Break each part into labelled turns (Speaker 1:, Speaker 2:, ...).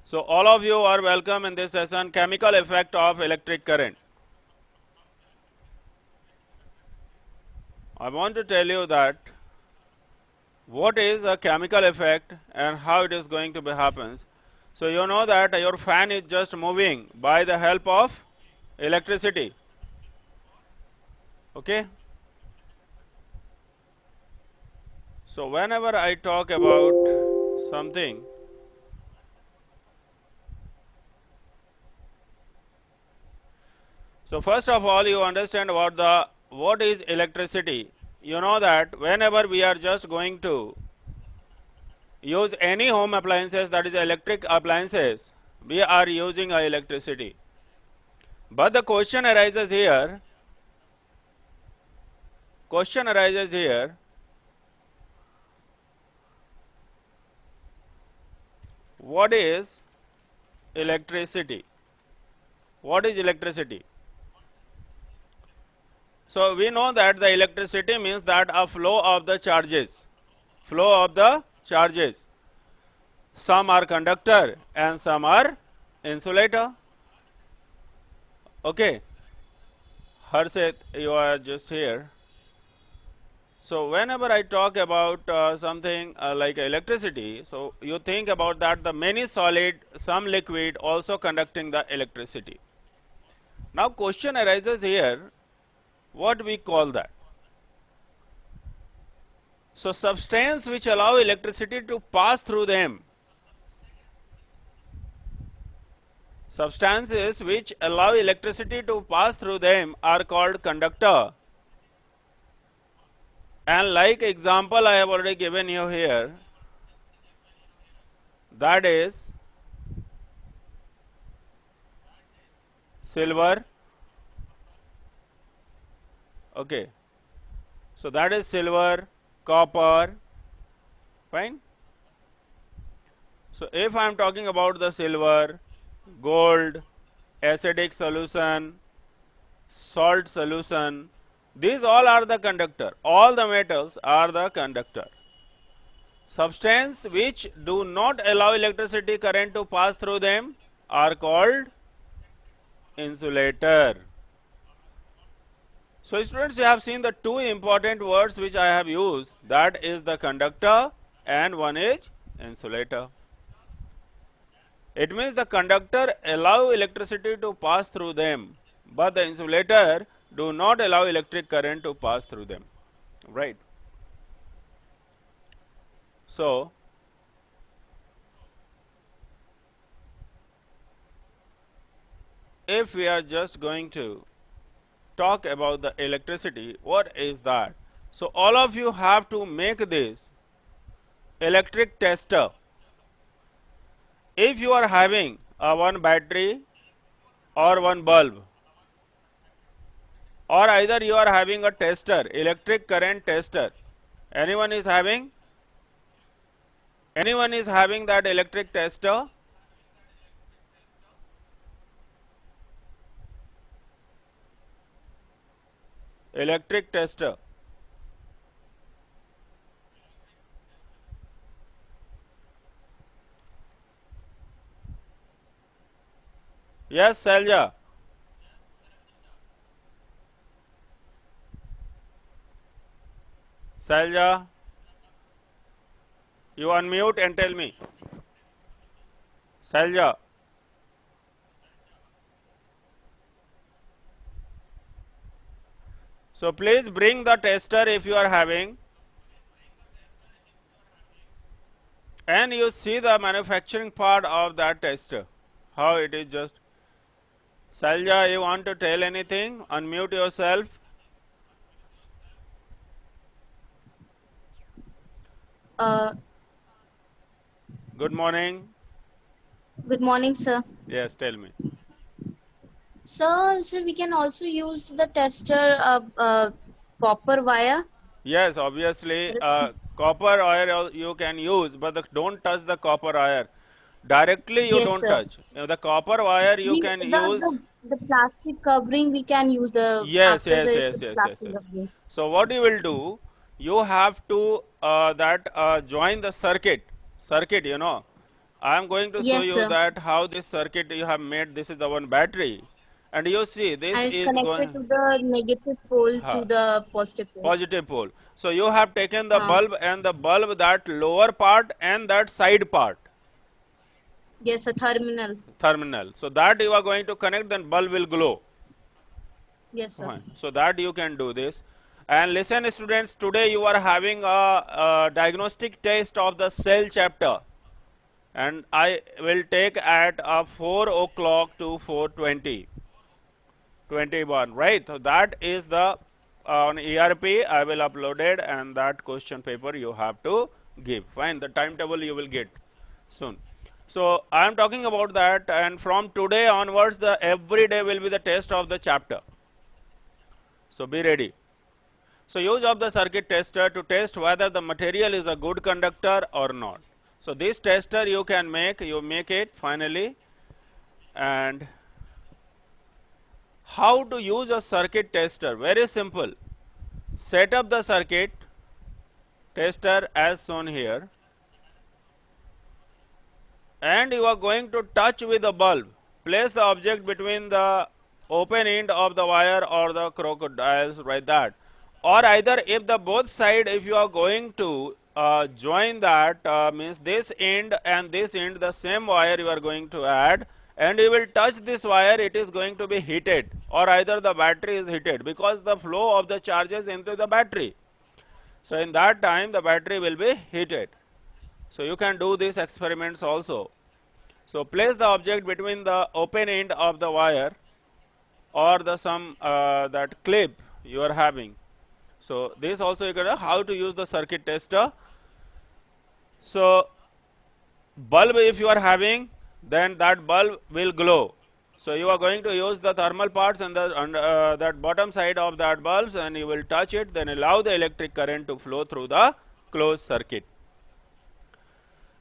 Speaker 1: So all of you are welcome in this session, chemical effect of electric current. I want to tell you that what is a chemical effect and how it is going to be happens. So you know that your fan is just moving by the help of electricity. Okay. So whenever I talk about something, so first of all you understand about the what is electricity. You know that whenever we are just going to use any home appliances, that is electric appliances, we are using electricity. But the question arises here, what is electricity? What is electricity? So we know that the electricity means that a flow of the charges. Flow of the charges. Some are conductor and some are insulator. Okay. Harshit, you are just here. So whenever I talk about something like electricity, so you think about that the many solid, some liquid also conducting the electricity. Now question arises here, what we call that? So substance which allow electricity to pass through them. Substances which allow electricity to pass through them are called conductor. And like example I have already given you here, that is silver. Okay. So that is silver, copper, fine. So if I am talking about the silver, gold, acidic solution, salt solution, these all are the conductor. All the metals are the conductor. Substance which do not allow electricity current to pass through them are called insulator. So students, you have seen the two important words which I have used, that is the conductor and one is insulator. It means the conductor allow electricity to pass through them, but the insulator do not allow electric current to pass through them, right? So if we are just going to talk about the electricity, what is that? So all of you have to make this electric tester. If you are having one battery or one bulb, or either you are having a tester, electric current tester, anyone is having that electric tester? Electric tester. Yes, Selja. Selja, you unmute and tell me. Selja. So please bring the tester if you are having, and you see the manufacturing part of that tester, how it is just. Salja, you want to tell anything? Unmute yourself. Good morning.
Speaker 2: Good morning, sir.
Speaker 1: Yes, tell me.
Speaker 2: So we can also use the tester copper wire.
Speaker 1: Yes, obviously, copper wire you can use, but don't touch the copper wire. Directly you
Speaker 2: Yes,
Speaker 1: don't
Speaker 2: sir.
Speaker 1: touch. The copper wire you
Speaker 2: We
Speaker 1: can use.
Speaker 2: the plastic covering we can use the
Speaker 1: Yes,
Speaker 2: after
Speaker 1: yes,
Speaker 2: this
Speaker 1: yes, yes, yes,
Speaker 2: plastic
Speaker 1: yes.
Speaker 2: covering.
Speaker 1: So what you will do, you have to join the circuit, you know. I am going to show
Speaker 2: Yes,
Speaker 1: you
Speaker 2: sir.
Speaker 1: that how this circuit you have made. This is the one battery, and you see this
Speaker 2: And it's
Speaker 1: is
Speaker 2: connected
Speaker 1: going
Speaker 2: to the negative pole to the positive pole.
Speaker 1: positive pole. So you have taken the
Speaker 2: Uh,
Speaker 1: bulb and the bulb, that lower part and that side part,
Speaker 2: yes, a terminal.
Speaker 1: terminal. So that you are going to connect, then bulb will glow.
Speaker 2: Yes, sir.
Speaker 1: Fine. So that you can do this. And listen students, today you are having a diagnostic test of the cell chapter, and I will take at 4 o'clock to 4:20. 21, right? So that is the on ERP I will upload it, and that question paper you have to give. Fine, the timetable you will get soon. So I am talking about that, and from today onwards the every day will be the test of the chapter. So be ready. So use of the circuit tester to test whether the material is a good conductor or not. So this tester you can make, you make it finally. And how to use a circuit tester? Very simple. Set up the circuit tester as shown here, and you are going to touch with the bulb. Place the object between the open end of the wire or the crocodiles, right? That, or either if the both side, if you are going to join that, means this end and this end, the same wire you are going to add, and you will touch this wire, it is going to be heated, or either the battery is heated, because the flow of the charges into the battery. So in that time the battery will be heated. So you can do these experiments also. So place the object between the open end of the wire or the some that clip you are having. So this also you can know how to use the circuit tester. So bulb if you are having, then that bulb will glow. So you are going to use the thermal parts and the that bottom side of that bulbs, and you will touch it, then allow the electric current to flow through the closed circuit.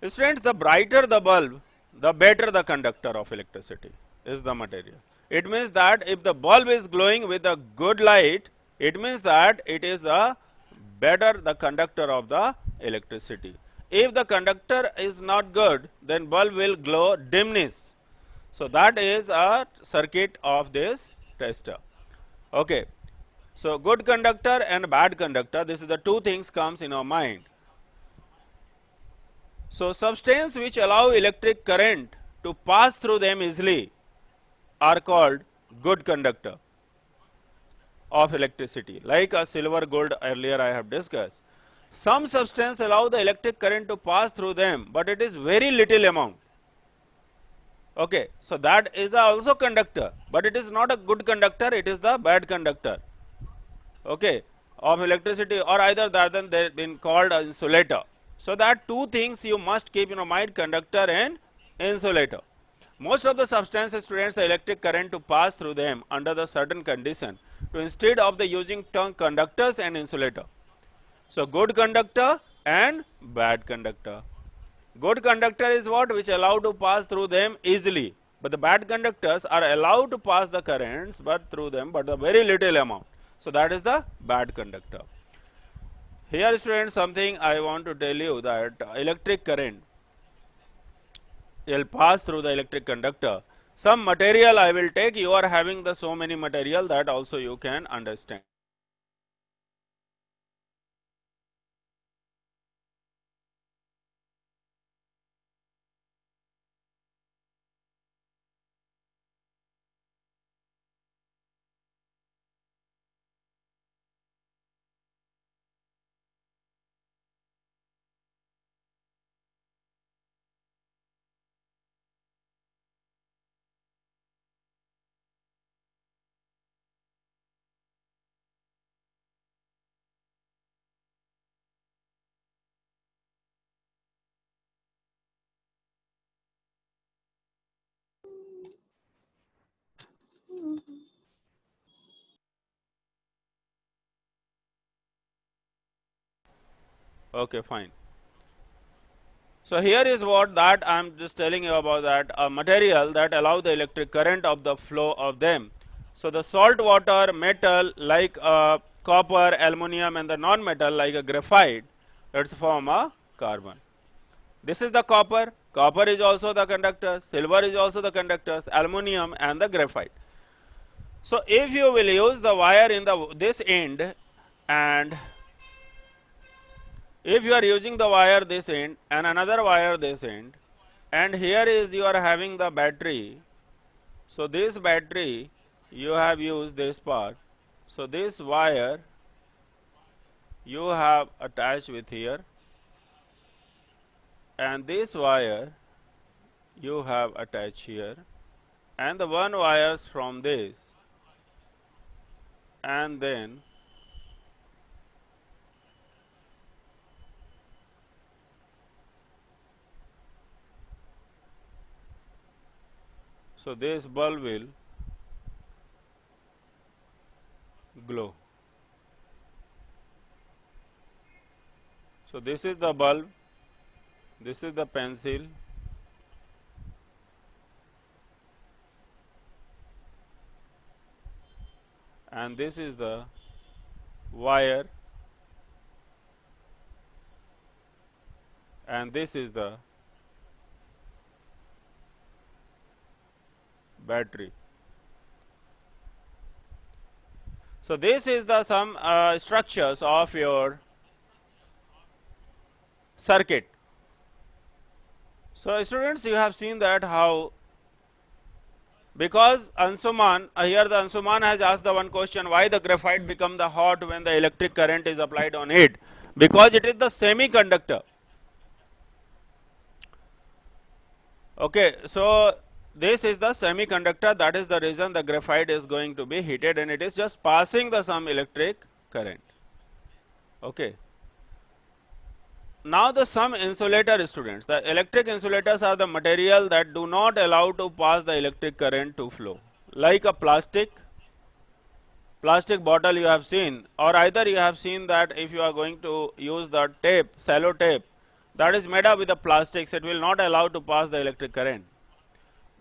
Speaker 1: Students, the brighter the bulb, the better the conductor of electricity is the material. It means that if the bulb is glowing with a good light, it means that it is a better the conductor of the electricity. If the conductor is not good, then bulb will glow dimness. So that is a circuit of this tester. Okay. So good conductor and bad conductor, this is the two things comes in our mind. So substances which allow electric current to pass through them easily are called good conductor of electricity, like a silver, gold earlier I have discussed. Some substance allow the electric current to pass through them, but it is very little amount. Okay, so that is also conductor, but it is not a good conductor, it is the bad conductor. Okay, of electricity, or either that than they have been called an insulator. So that two things you must keep in your mind, conductor and insulator. Most of the substances, students, the electric current to pass through them under the certain condition, to instead of the using term conductors and insulator. So good conductor and bad conductor. Good conductor is what which allow to pass through them easily, but the bad conductors are allowed to pass the currents but through them, but a very little amount. So that is the bad conductor. Here students, something I want to tell you, that electric current will pass through the electric conductor. Some material I will take, you are having the so many material, that also you can understand. Okay, fine. So here is what that I am just telling you about, that a material that allow the electric current of the flow of them. So the salt water, metal like copper, aluminum, and the non-metal like a graphite, let's form a carbon. This is the copper, copper is also the conductor, silver is also the conductors, aluminum and the graphite. So if you will use the wire in this end, and if you are using the wire this end and another wire this end, and here is you are having the battery, so this battery you have used this part, so this wire you have attached with here, and this wire you have attached here, and the one wires from this, and then so this bulb will glow. So this is the bulb, this is the pencil, and this is the wire, and this is the battery. So this is the some structures of your circuit. So students, you have seen that how, because Ansuman, here the Ansuman has asked the one question, why the graphite become the hot when the electric current is applied on it? Because it is the semiconductor. Okay, so this is the semiconductor, that is the reason the graphite is going to be heated, and it is just passing the some electric current. Okay. Now the some insulator students, the electric insulators are the material that do not allow to pass the electric current to flow, like a plastic bottle you have seen, or either you have seen that if you are going to use the tape, cello tape, that is made up with the plastics, it will not allow to pass the electric current.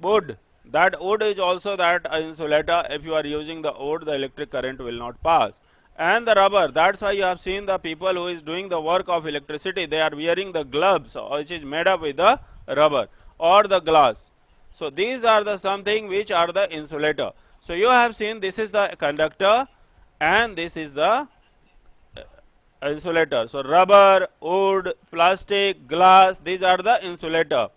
Speaker 1: Wood, that wood is also that insulator, if you are using the wood, the electric current will not pass. And the rubber, that's why you have seen the people who is doing the work of electricity, they are wearing the gloves which is made up with the rubber or the glass. So these are the something which are the insulator. So you have seen this is the conductor and this is the insulator. So rubber, wood, plastic, glass, these are the insulator.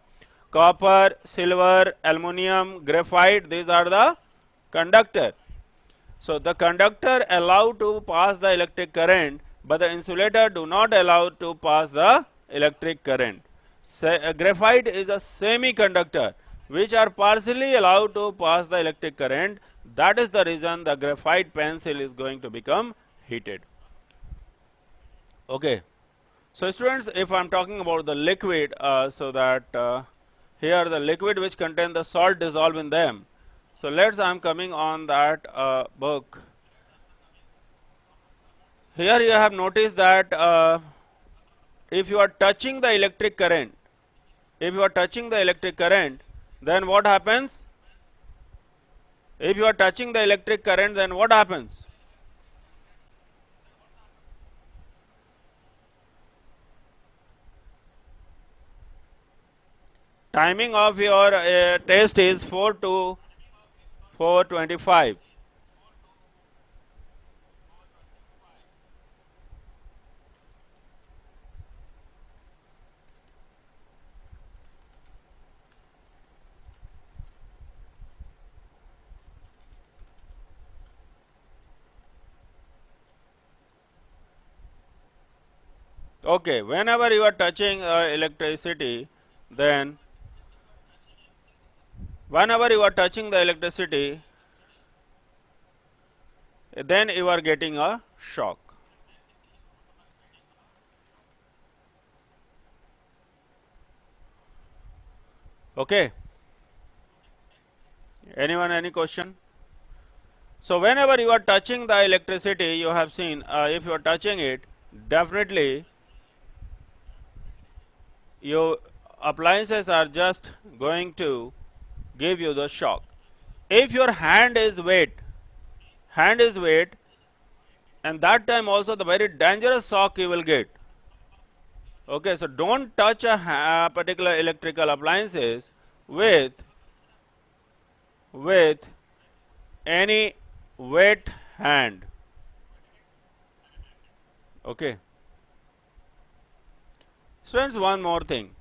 Speaker 1: Copper, silver, aluminum, graphite, these are the conductor. So the conductor allow to pass the electric current, but the insulator do not allow to pass the electric current. Graphite is a semiconductor which are partially allowed to pass the electric current. That is the reason the graphite pencil is going to become heated. Okay. So students, if I am talking about the liquid, so that here the liquid which contain the salt dissolved in them. So let's I am coming on that book. Here you have noticed that if you are touching the electric current, then what happens? If you are touching the electric current, then what happens? Timing of your test is 4 to 4:25. Okay, whenever you are touching electricity, then whenever you are touching the electricity, then you are getting a shock. Okay. Anyone, any question? So whenever you are touching the electricity, you have seen if you are touching it, definitely your appliances are just going to give you the shock. If your hand is wet, and that time also the very dangerous shock you will get. Okay, so don't touch a particular electrical appliances with any wet hand. Okay. Students, one more thing.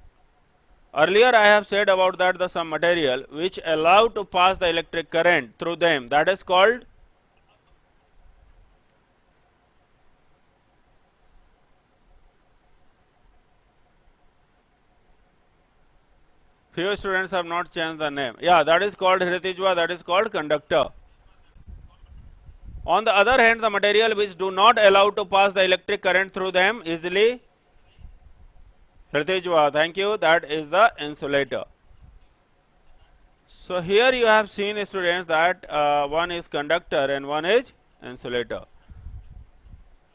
Speaker 1: Earlier I have said about that the some material which allow to pass the electric current through them, that is called few students have not changed the name. Yeah, that is called Hritijwa, that is called conductor. On the other hand, the material which do not allow to pass the electric current through them easily, Hritijwa, thank you, that is the insulator. So here you have seen, students, that one is conductor and one is insulator.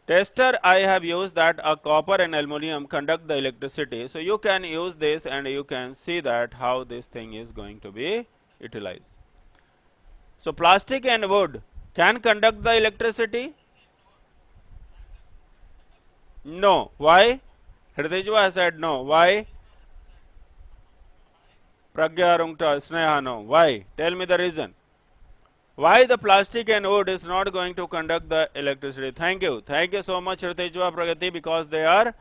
Speaker 1: Tester I have used that a copper and aluminum conduct the electricity. So you can use this and you can see that how this thing is going to be utilized. So plastic and wood can conduct the electricity? No. Why? Hridijwa said no. Why? Pragya Rungta Sneha no. Why? Tell me the reason. Why the plastic and wood is not going to conduct the electricity? Thank you. Thank you so much, Hritijwa, Pragati, because they are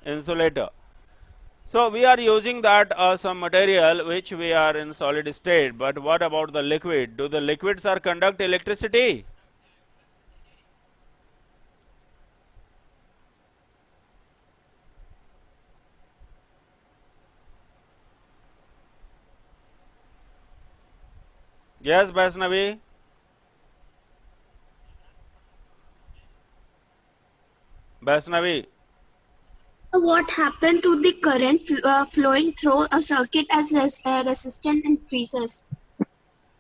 Speaker 1: insulator. So we are using that some material which we are in solid state, but what about the liquid? Do the liquids are conduct electricity? Yes, Vaishnavi. Vaishnavi.
Speaker 3: What happened to the current flowing through a circuit as resistance increases?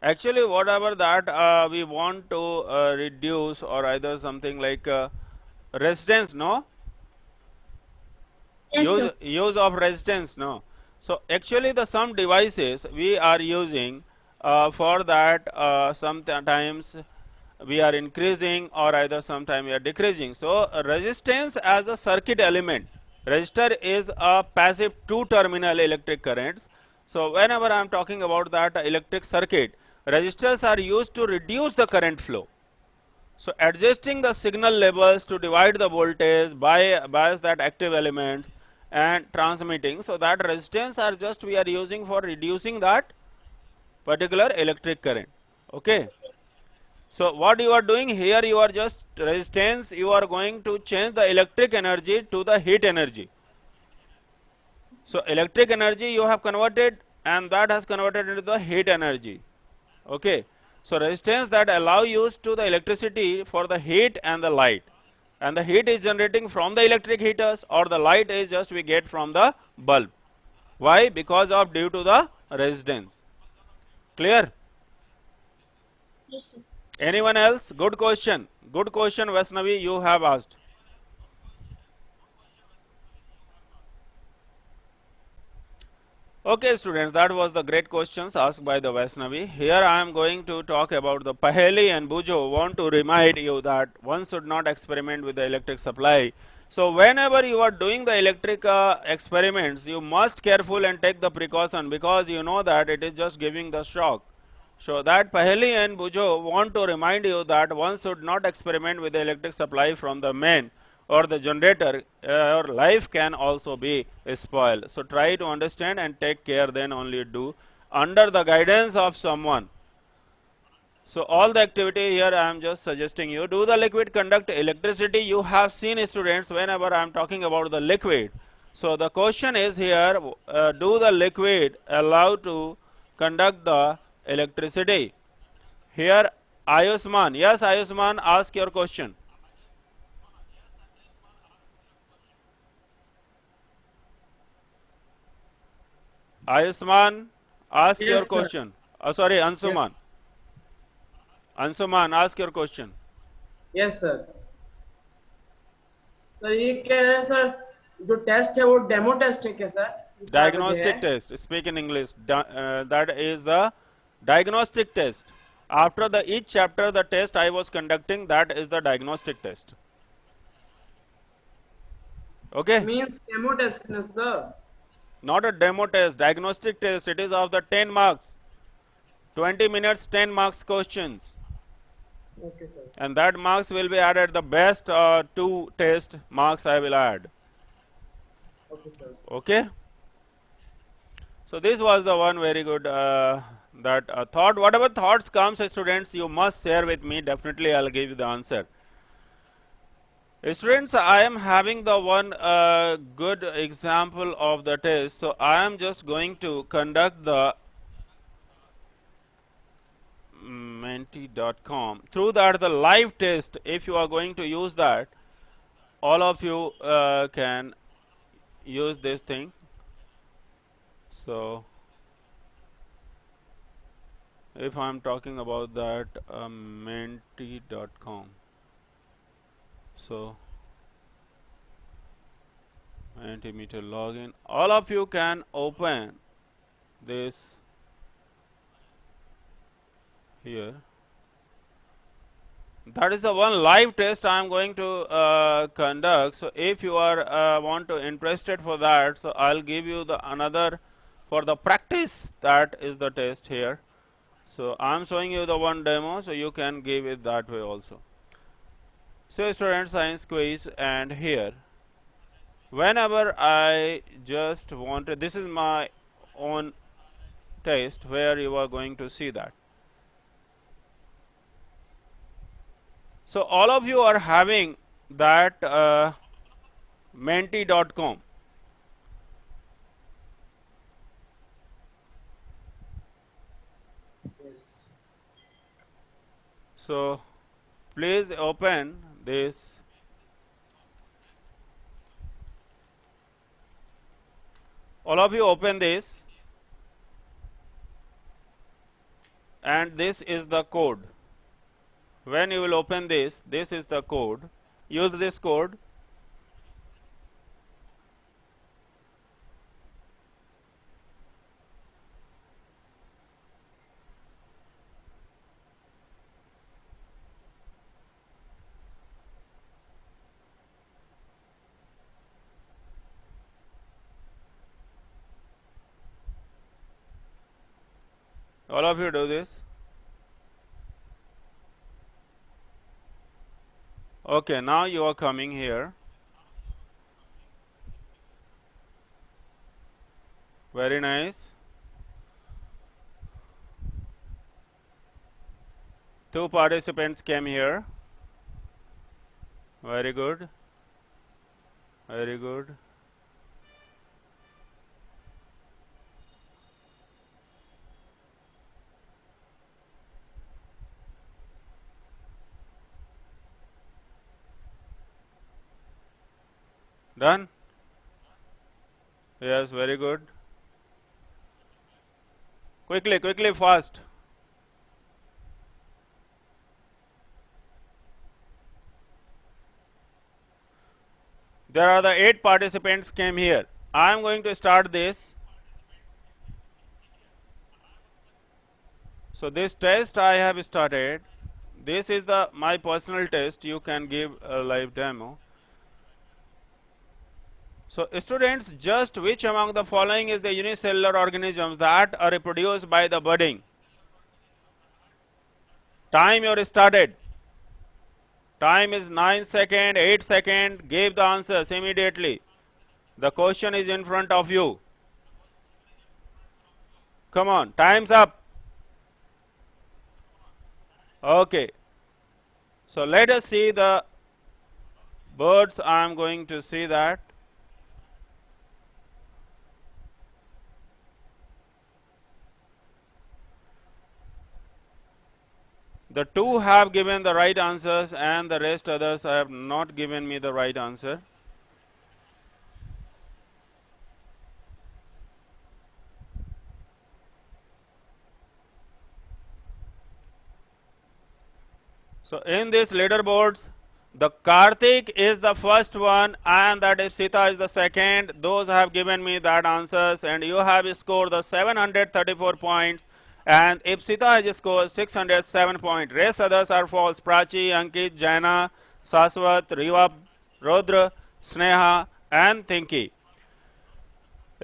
Speaker 1: Actually, whatever that we want to reduce, or either something like resistance, no?
Speaker 3: Yes, sir.
Speaker 1: Use of resistance, no? So actually the some devices we are using for that sometimes we are increasing or either sometime we are decreasing. So resistance as a circuit element. Resistor is a passive two terminal electric currents. So whenever I am talking about that electric circuit, resistors are used to reduce the current flow. So adjusting the signal levels to divide the voltage by bias that active elements and transmitting. So that resistance are just we are using for reducing that particular electric current. Okay. So what you are doing here, you are just resistance, you are going to change the electric energy to the heat energy. So electric energy you have converted and that has converted into the heat energy. Okay. So resistance that allow use to the electricity for the heat and the light, and the heat is generating from the electric heaters, or the light is just we get from the bulb. Why? Because of due to the resistance. Clear?
Speaker 3: Yes, sir.
Speaker 1: Anyone else? Good question. Good question, Vaishnavi, you have asked. Okay, students, that was the great questions asked by the Vaishnavi. Here I am going to talk about the Paheli and Bujo. Want to remind you that one should not experiment with the electric supply. So whenever you are doing the electric experiments, you must careful and take the precaution, because you know that it is just giving the shock. So that Paheli and Bujo want to remind you that one should not experiment with the electric supply from the main or the generator. Your life can also be spoiled. So try to understand and take care, then only do under the guidance of someone. So all the activity here I am just suggesting you. Do the liquid conduct electricity? You have seen, students, whenever I am talking about the liquid. So the question is here, do the liquid allow to conduct the electricity? Here Ayushman. Yes, Ayushman, ask your question. Ayushman, ask
Speaker 4: Yes,
Speaker 1: your
Speaker 4: sir.
Speaker 1: question. Sorry, Ansuman. Ansuman, ask your question.
Speaker 4: Yes sir ये कह रहे हैं sir जो test है वो demo test है क्या sir 4 बजे
Speaker 1: Diagnostic
Speaker 4: है
Speaker 1: test. Speak in English. That is the diagnostic test. After the each chapter, the test I was conducting, that is the diagnostic test. Okay,
Speaker 4: Means demo test, no, sir.
Speaker 1: not a demo test, diagnostic test. It is of the 10 marks, 20 minutes, 10 marks questions,
Speaker 4: Okay, sir.
Speaker 1: and that marks will be added. The best two test marks I will add.
Speaker 4: Okay, sir.
Speaker 1: Okay. So this was the one very good that thought. Whatever thoughts comes, students, you must share with me. Definitely, I'll give you the answer. Students, I am having the one good example of the test. So I am just going to conduct the menti.com. Through that, the live test, if you are going to use that, all of you can use this thing. So if I am talking about that menti.com, so Mentimeter login, all of you can open this here. That is the one live test I am going to conduct. So if you are want to interested for that, so I'll give you the another for the practice. That is the test here. So I am showing you the one demo, so you can give it that way also. So student science quiz, and here whenever I just wanted, this is my own test where you are going to see that. So all of you are having that menti.com.
Speaker 4: Yes.
Speaker 1: So please open this. All of you open this, and this is the code. When you will open this is the code. Use this code. All of you do this. Okay, now you are coming here. Very nice. Two participants came here. Very good. Very good. Done? Yes, very good. Quickly, quickly, fast. There are the 8 participants came here. I am going to start this. So this test I have started. This is the my personal test. You can give a live demo. So students, just which among the following is the unicellular organisms that are reproduced by the budding? Time you started. Time is 9 seconds, 8 seconds. Give the answers immediately. The question is in front of you. Come on, time's up. Okay. So let us see the birds. I am going to see that. The 2 have given the right answers, and the rest others have not given me the right answer. So in this leaderboards, the Karthik is the first one, and that Ipsita is the second. Those have given me that answers, and you have scored the 734 points. And Ipsita has scored 607 points. Rest others are false. Prachi, Ankit, Jaina, Saswat, Riva, Rodra, Sneha, and Thinky.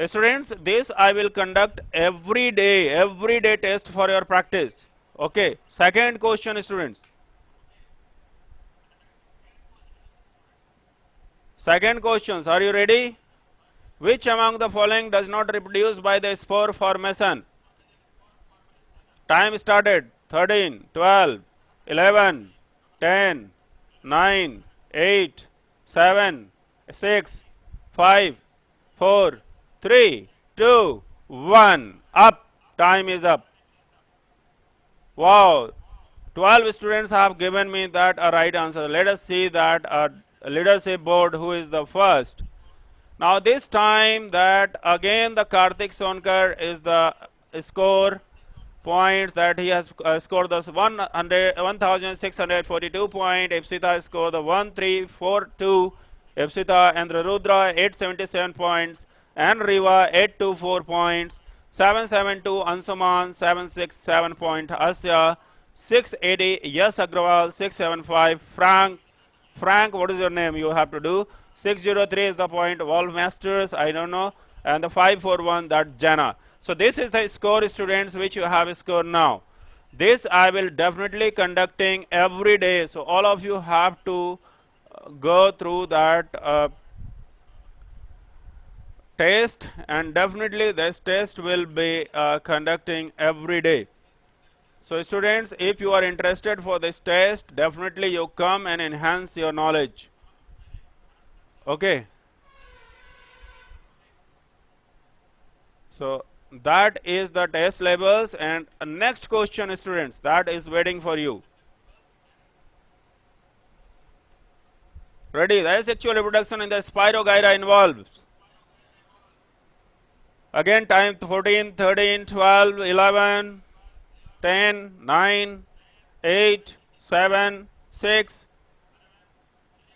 Speaker 1: Students, this I will conduct every day test for your practice. Okay. Second question, students. Second questions, are you ready? Which among the following does not reproduce by the spore formation? Time started. 13, 12, 11, 10, 9, 8, 7, 6, 5, 4, 3, 2, 1. Up. Time is up. Wow. 12 students have given me that a right answer. Let us see that leadership board who is the first. Now this time that again the Karthik Sonkar is the score points that he has scored the 1642 point. Ipsita scored the 1342. Ipsita and Rudra 877 points and Riva 824 points. 772 Ansuman 767 point. Asya 680. Yes Agrawal 675. Frank, what is your name? You have to do 603 is the point. Wolf Masters, I don't know, and the 541 that Jana. So this is the score, students, which you have scored now. This I will definitely conducting every day. So all of you have to go through that test, and definitely this test will be conducting every day. So students, if you are interested for this test, definitely you come and enhance your knowledge. Okay. So that is the test labels, and next question, students, that is waiting for you. Ready? The asexual reproduction in the Spirogyra involves. Again time 14, 13, 12, 11, 10, 9, 8, 7, 6,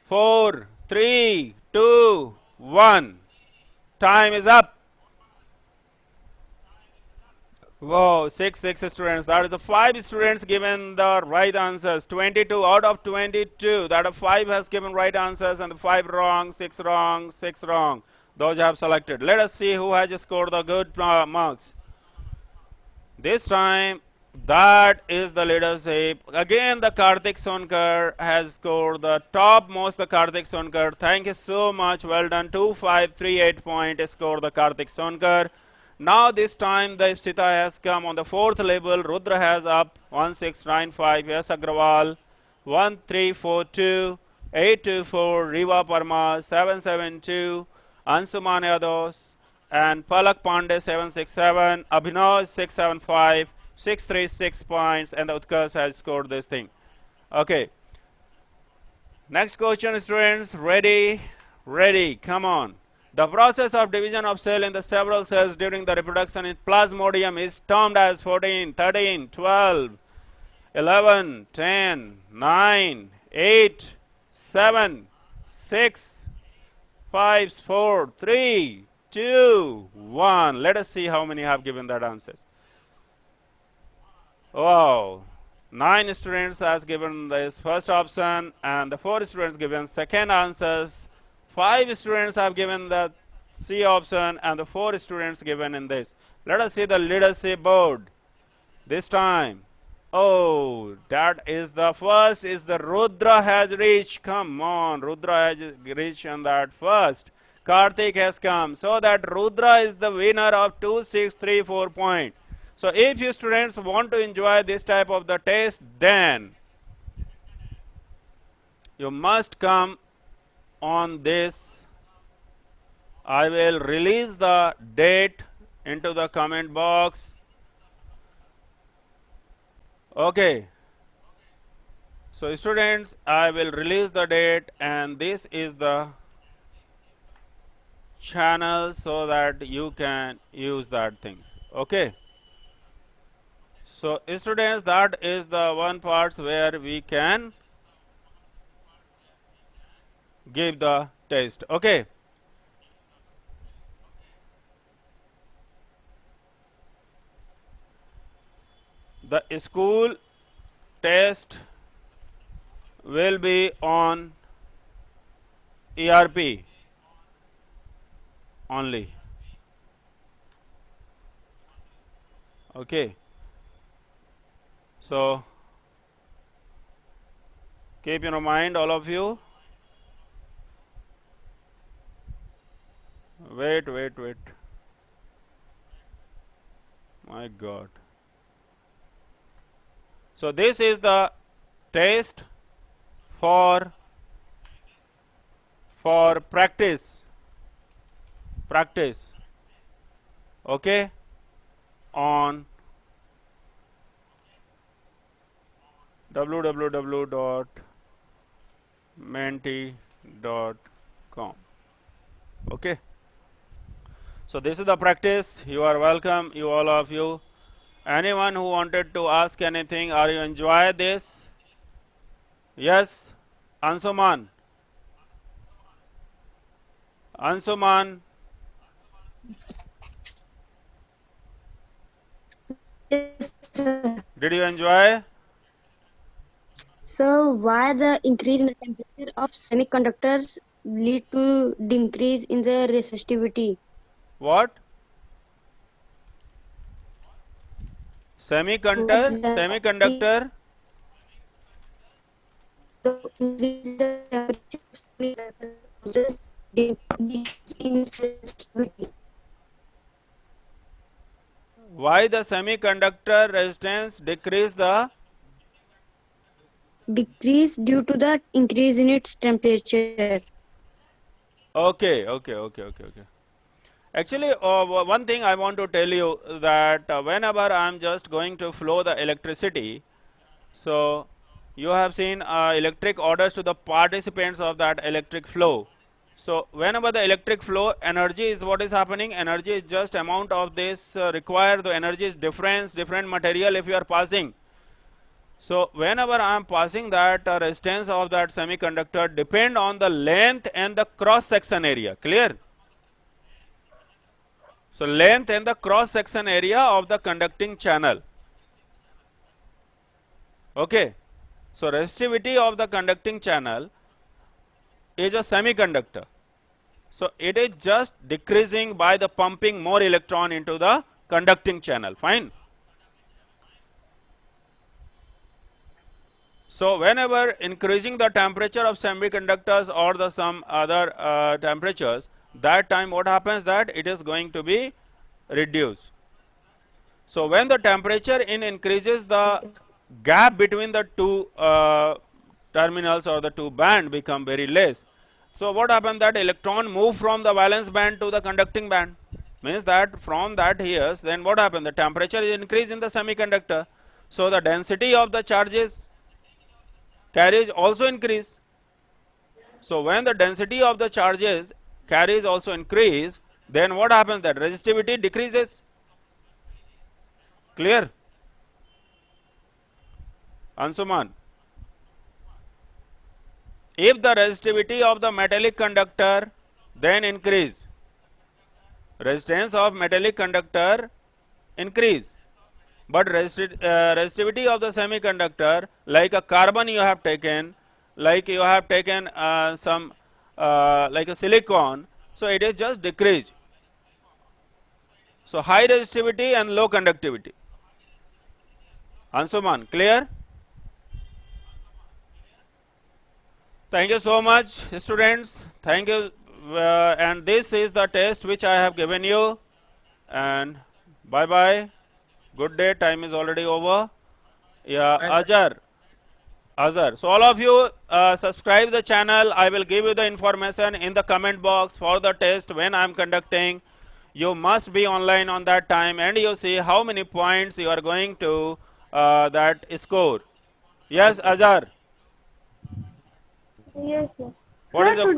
Speaker 1: 4, 3, 2, 1. Time is up. Wow, 6 students. That is the 5 students given the right answers. 22 out of 22. That of 5 has given right answers, and the 5 wrong, 6 wrong, 6 wrong. Those have selected. Let us see who has scored the good marks. This time, that is the leadership. Again, the Karthik Sonkar has scored the topmost. The Karthik Sonkar. Thank you so much. Well done. 2538 point score the Karthik Sonkar. Now this time the Ipsita has come on the 4th level. Rudra has up 1695. Yes Agrawal 1342. 824. Riva Parma 772. Ansuman Yadav and Palak Pandey 767. Abhinav 675. 636 points, and the Utkarsh has scored this thing. Okay. Next question, students. Ready? Ready. Come on. The process of division of cell in the several cells during the reproduction in plasmodium is termed as 14, 13, 12, 11, 10, 9, 8, 7, 6, 5, 4, 3, 2, 1. Let us see how many have given that answers. Wow, 9 students has given this first option, and the 4 students given second answers. 5 students have given the C option, and the 4 students given in this. Let us see the leadership board this time. Oh, that is the first is the Rudra has reached. Come on, Rudra has reached on that first. Karthik has come. So that Rudra is the winner of 2634 point. So if you students want to enjoy this type of the test, then you must come on this. I will release the date into the comment box. Okay. So students, I will release the date, and this is the channel so that you can use that things. Okay. So students, that is the one parts where we can give the test. Okay. The school test will be on ERP. only. Okay, so keep in mind, all of you. Wait. My God. So this is the test for practice. Okay, on www.menti.com. Okay, so this is the practice. You are welcome, you all of you. Anyone who wanted to ask anything, are you enjoy this? Yes, Ansuman.
Speaker 5: Yes, sir.
Speaker 1: Did you enjoy?
Speaker 5: So why the increase in the temperature of semiconductors lead to decrease in their resistivity?
Speaker 1: What?
Speaker 5: What the
Speaker 1: Semiconductor.
Speaker 5: increase the temperature of semiconductors causes decrease in resistivity.
Speaker 1: Why the semiconductor resistance decrease the?
Speaker 5: Decrease due to the increase in its temperature.
Speaker 1: Okay. Actually, one thing I want to tell you that whenever I am just going to flow the electricity, so you have seen electric orders to the participants of that electric flow. So whenever the electric flow, energy is what is happening. Energy is just amount of this required. The energy is different material if you are passing. So whenever I am passing that resistance of that semiconductor depend on the length and the cross section area. Clear? So length and the cross section area of the conducting channel. Okay. So resistivity of the conducting channel is a semiconductor. So it is just decreasing by the pumping more electron into the conducting channel. Fine. So whenever increasing the temperature of semiconductors or the some other temperatures, that time what happens, that it is going to be reduced. So when the temperature increases, the gap between the two terminals or the two band become very less. So what happens, that electron move from the valence band to the conducting band, means that from that here, then what happens, the temperature is increased in the semiconductor. So the density of the charges carriage also increase. So when the density of the charges carriage also increase, then what happens, that resistivity decreases. Clear? Ansuman, if the resistivity of the metallic conductor then increase, resistance of metallic conductor increase, but resistivity of the semiconductor, like a carbon you have taken, like you have taken some like a silicon, so it is just decreased. So high resistivity and low conductivity. Ansuman, clear? Thank you so much, students. Thank you. And this is the test which I have given you. And bye bye. Good day. Time is already over. Yeah, Azhar. So all of you subscribe the channel. I will give you the information in the comment box for the test when I am conducting. You must be online on that time, and you see how many points you are going to that score. Yes, Azhar.
Speaker 6: Yes, sir.
Speaker 1: What is
Speaker 6: Sir,
Speaker 1: your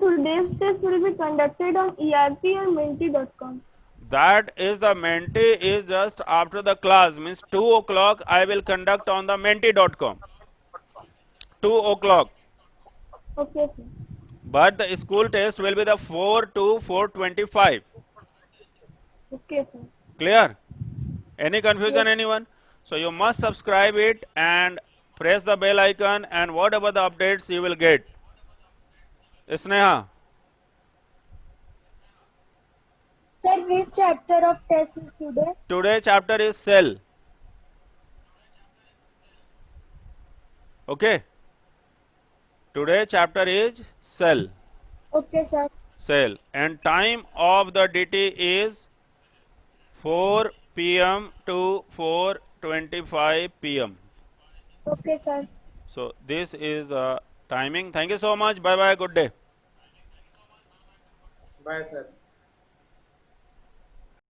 Speaker 6: today's test will be conducted on ERP and Menti.com.
Speaker 1: that is the Menti is just after the class, means 2 o'clock I will conduct on the Menti.com. 2 o'clock.
Speaker 6: Okay, sir.
Speaker 1: But the school test will be the 4 to 4:25.
Speaker 6: Okay, sir.
Speaker 1: Clear? Any confusion, anyone? So you must subscribe it and press the bell icon, and whatever the updates you will get. Sneha,
Speaker 6: Sir, which chapter of test is today?
Speaker 1: Today chapter is cell. Okay. Today chapter is cell.
Speaker 6: Okay, sir.
Speaker 1: Cell. And time of the DT is 4 p.m. to 4:25 p.m.
Speaker 6: Okay, sir.
Speaker 1: So this is timing. Thank you so much. Bye bye. Good day.
Speaker 4: Bye, sir.